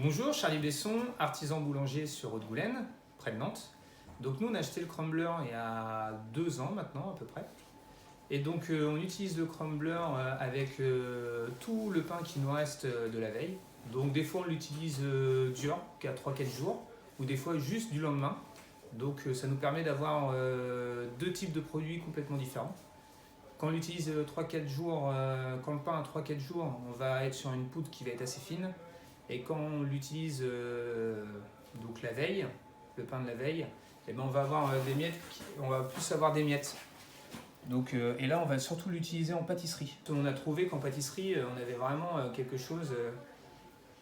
Bonjour, Charlie Besson, artisan boulanger sur Haute-Goulaine, près de Nantes. Donc nous on a acheté le crumbler il y a 2 ans maintenant à peu près. Et donc on utilise le crumbler avec tout le pain qui nous reste de la veille. Donc des fois on l'utilise dur, qu'à 3-4 jours, ou des fois juste du lendemain. Donc ça nous permet d'avoir deux types de produits complètement différents. Quand on l'utilise 3-4 jours, quand le pain a 3-4 jours, on va être sur une poudre qui va être assez fine. Et quand on l'utilise donc la veille, le pain de la veille, eh ben on va avoir des miettes, on va plus avoir des miettes. Donc, et là, on va surtout l'utiliser en pâtisserie. On a trouvé qu'en pâtisserie, on avait vraiment quelque chose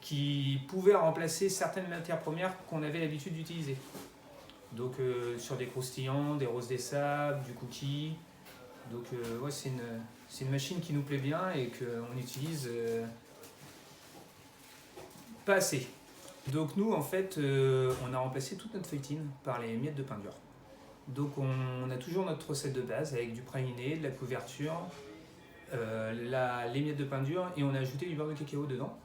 qui pouvait remplacer certaines matières premières qu'on avait l'habitude d'utiliser. Donc sur des croustillants, des roses des sables, du cookie. Donc ouais, c'est une machine qui nous plaît bien et qu'on utilise pas assez. Donc nous, en fait, on a remplacé toute notre feuilletine par les miettes de pain dur. Donc on a toujours notre recette de base avec du praliné, de la couverture, les miettes de pain dur et on a ajouté du beurre de cacao dedans.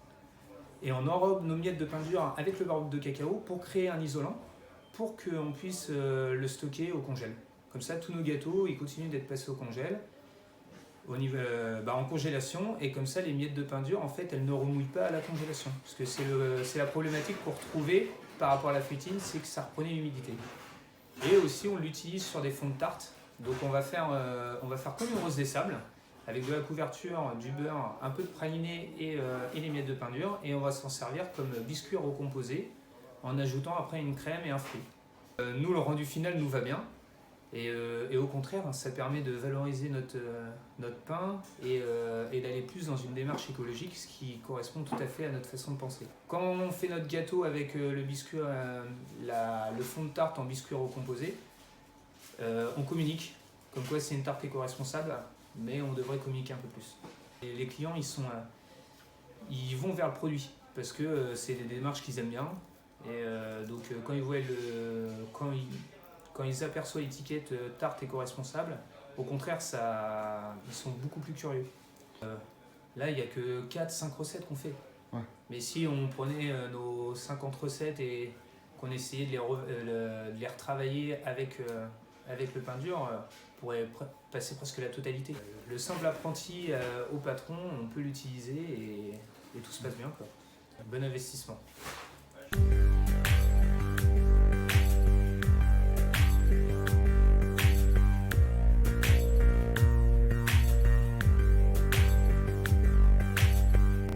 Et on enrobe nos miettes de pain dur avec le beurre de cacao pour créer un isolant pour qu'on puisse le stocker au congèle. Comme ça, tous nos gâteaux ils continuent d'être passés au congèle, en congélation, et comme ça les miettes de pain dur en fait elles ne remouillent pas à la congélation. Parce que c'est la problématique qu'on retrouvait par rapport à la feuilletine, c'est que ça reprenait l'humidité. Et aussi on l'utilise sur des fonds de tarte. Donc on va faire comme une rose des sables, avec de la couverture, du beurre, un peu de praliné et les miettes de pain dur. Et on va s'en servir comme biscuit recomposé en ajoutant après une crème et un fruit. Nous le rendu final nous va bien. Et au contraire, ça permet de valoriser notre pain et d'aller plus dans une démarche écologique, ce qui correspond tout à fait à notre façon de penser. Quand on fait notre gâteau avec le biscuit, le fond de tarte en biscuit recomposé, on communique, comme quoi c'est une tarte éco-responsable, mais on devrait communiquer un peu plus. Et les clients, ils vont vers le produit, parce que c'est des démarches qu'ils aiment bien. Et donc quand ils voient quand ils aperçoivent l'étiquette tarte éco-responsable, au contraire, ils sont beaucoup plus curieux. Là, il n'y a que 4-5 recettes qu'on fait. Ouais. Mais si on prenait nos 50 recettes et qu'on essayait de les retravailler avec le pain dur, on pourrait passer presque la totalité. Le simple apprenti au patron, on peut l'utiliser et tout se passe bien, quoi. Bon investissement.